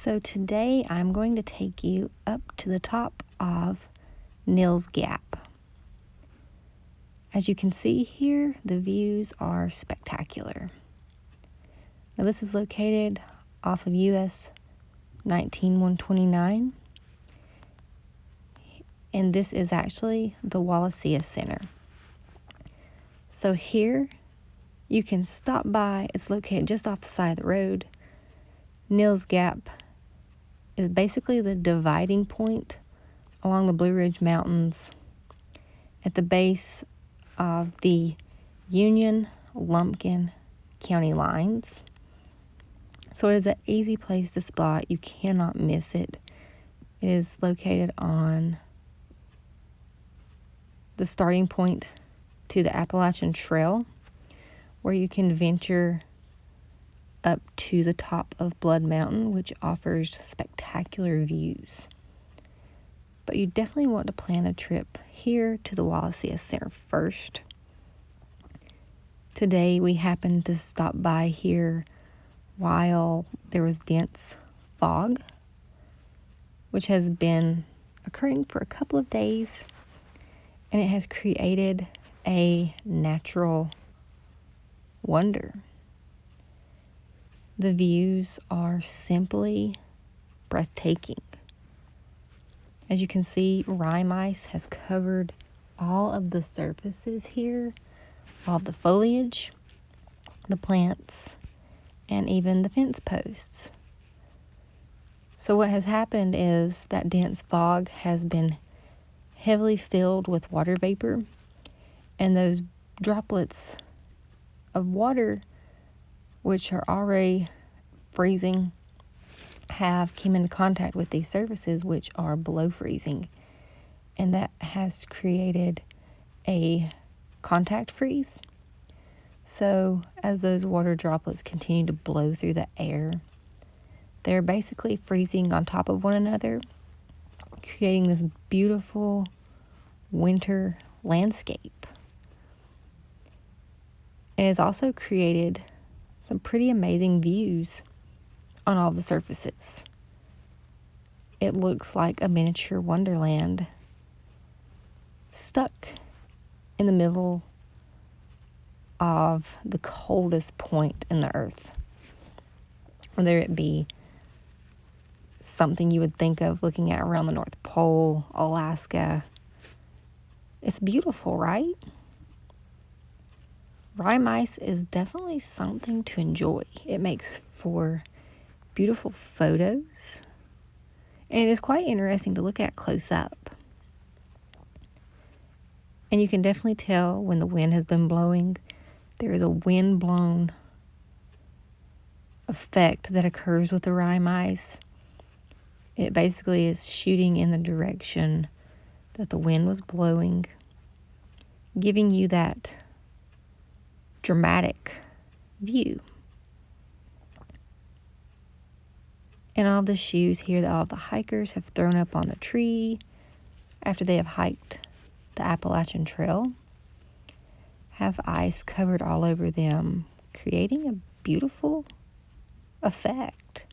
So today I'm going to take you up to the top of Neals Gap. As you can see here, the views are spectacular. Now this is located off of US 19129, and this is actually the Wallacea Center. So here you can stop by. It's located just off the side of the road. Neals Gap is basically the dividing point along the Blue Ridge Mountains at the base of the Union-Lumpkin county lines. So it is an easy place to spot. You cannot miss it. It is located on the starting point to the Appalachian Trail, where you can venture up to the top of Blood Mountain, which offers spectacular views. But you definitely want to plan a trip here to the Wallacea Center first. Today we happened to stop by here while there was dense fog, which has been occurring for a couple of days, and it has created a natural wonder. The views are simply breathtaking. As you can see, rime ice has covered all of the surfaces here, all of the foliage, the plants, and even the fence posts. So what has happened is that dense fog has been heavily filled with water vapor, and those droplets of water, which are already freezing, have came into contact with these surfaces which are below freezing, and that has created a contact freeze. So as those water droplets continue to blow through the air, they're basically freezing on top of one another, creating this beautiful winter landscape. It has also created some pretty amazing views on all the surfaces. It looks like a miniature wonderland stuck in the middle of the coldest point in the earth. Whether it be something you would think of looking at around the North Pole, Alaska. It's beautiful, right? Rime ice is definitely something to enjoy. It makes for beautiful photos, and it is quite interesting to look at close up. And you can definitely tell when the wind has been blowing. There is a wind-blown effect that occurs with the rime ice. It basically is shooting in the direction that the wind was blowing, giving you that dramatic view. And all the shoes here that all the hikers have thrown up on the tree after they have hiked the Appalachian Trail have ice covered all over them, creating a beautiful effect,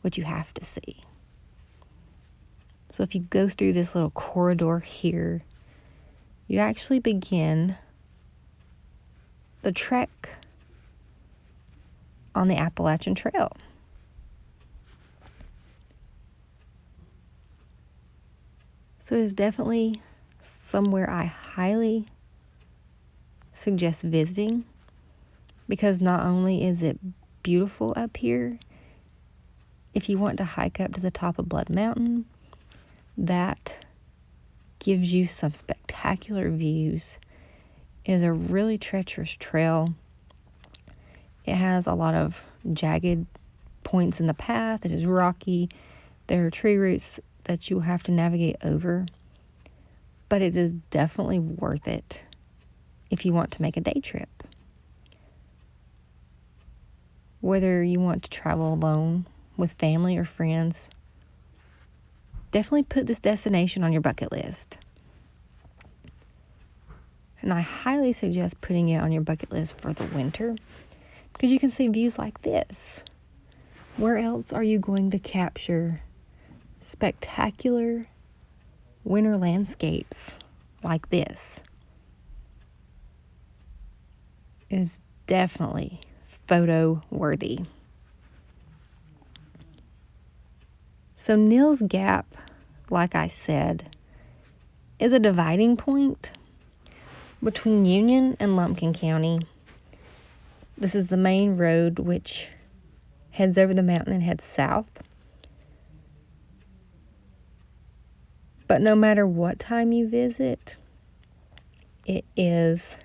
which you have to see. So if you go through this little corridor here, you actually begin the trek on the Appalachian Trail. So it is definitely somewhere I highly suggest visiting, because not only is it beautiful up here, if you want to hike up to the top of Blood Mountain, that gives you some spectacular views. It is a really treacherous trail. It has a lot of jagged points in the path. It is rocky. There are tree roots that you have to navigate over, but it is definitely worth it if you want to make a day trip. Whether you want to travel alone, with family or friends, definitely put this destination on your bucket list. And I highly suggest putting it on your bucket list for the winter, because you can see views like this. Where else are you going to capture spectacular winter landscapes like this? It is definitely photo worthy. So Neals Gap, like I said, is a dividing point between Union and Lumpkin County. This is the main road which heads over the mountain and heads south. But no matter what time you visit, it is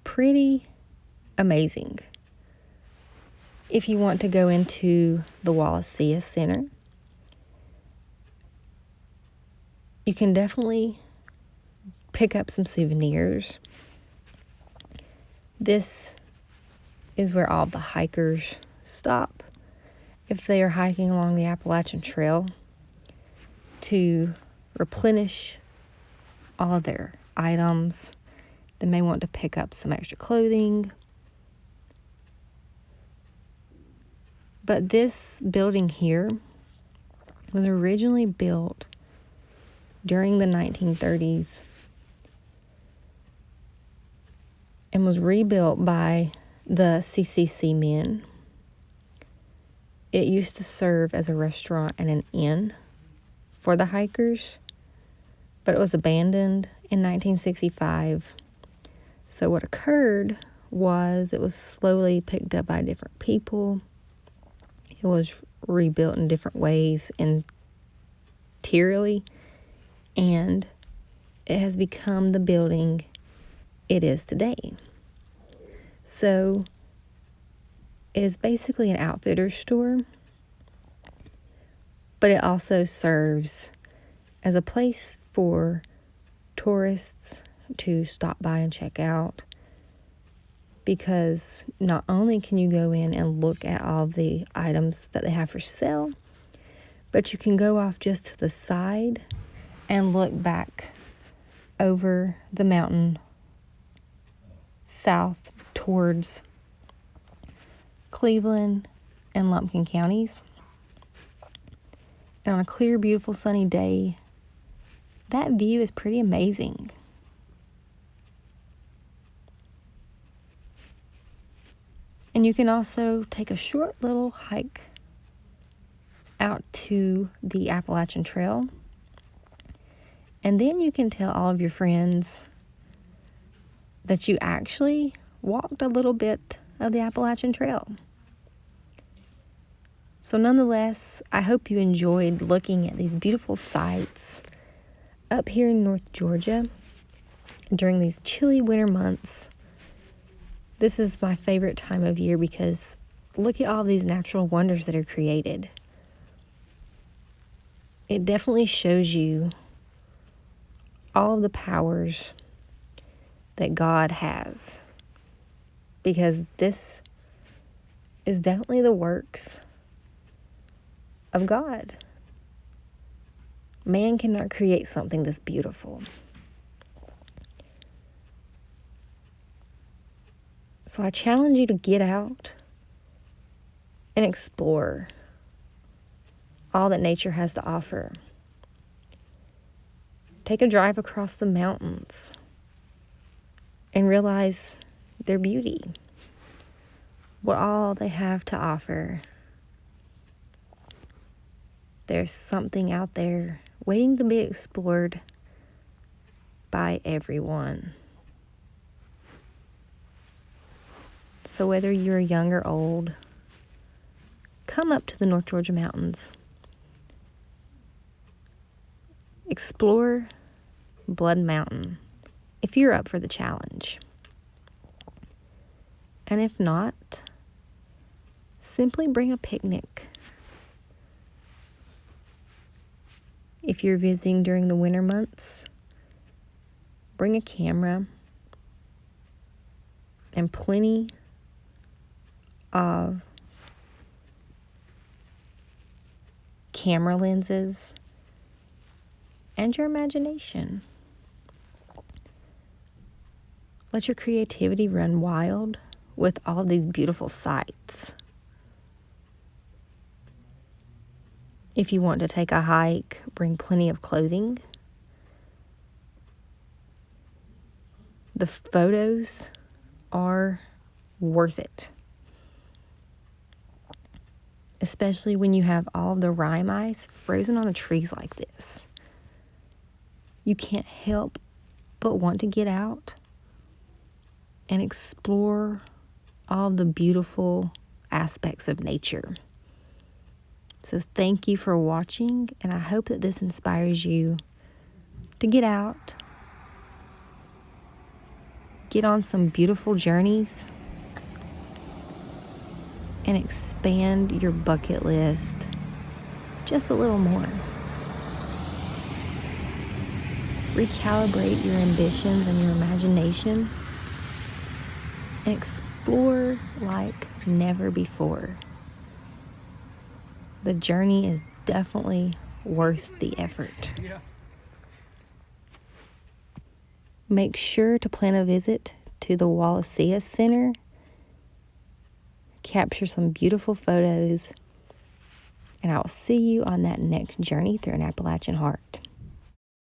pretty amazing. If you want to go into the Wallacea Center, you can definitely pick up some souvenirs. This is where all the hikers stop if they are hiking along the Appalachian Trail to replenish all of their items. They may want to pick up some extra clothing. But this building here was originally built during the 1930s and was rebuilt by the CCC men. It used to serve as a restaurant and an inn for the hikers, but it was abandoned in 1965. So what occurred was it was slowly picked up by different people. It was rebuilt in different ways interiorly, and it has become the building it is today. So it is basically an outfitter store, but it also serves as a place for tourists to stop by and check out, because not only can you go in and look at all the items that they have for sale, but you can go off just to the side and look back over the mountain south towards Cleveland and Lumpkin counties. And on a clear, beautiful, sunny day, that view is pretty amazing. And you can also take a short little hike out to the Appalachian Trail. And then you can tell all of your friends that you actually walked a little bit of the Appalachian Trail. So nonetheless, I hope you enjoyed looking at these beautiful sights up here in North Georgia during these chilly winter months. This is my favorite time of year because look at all these natural wonders that are created. It definitely shows you all of the powers that God has, because this is definitely the works of God. Man cannot create something this beautiful. So I challenge you to get out and explore all that nature has to offer. Take a drive across the mountains and realize their beauty, what all they have to offer. There's something out there waiting to be explored by everyone. So whether you're young or old, come up to the North Georgia mountains. Explore Blood Mountain if you're up for the challenge. And if not, simply bring a picnic. If you're visiting during the winter months, bring a camera and plenty of camera lenses and your imagination. Let your creativity run wild with all of these beautiful sights. If you want to take a hike, bring plenty of clothing. The photos are worth it, especially when you have all the rime ice frozen on the trees like this. You can't help but want to get out and explore all the beautiful aspects of nature. So thank you for watching, and I hope that this inspires you to get out, get on some beautiful journeys, and expand your bucket list just a little more. Recalibrate your ambitions and your imagination and explore like never before. The journey is definitely worth the effort. Make sure to plan a visit to the Wallacea Center. Capture some beautiful photos, and I'll see you on that next journey through an Appalachian Heart.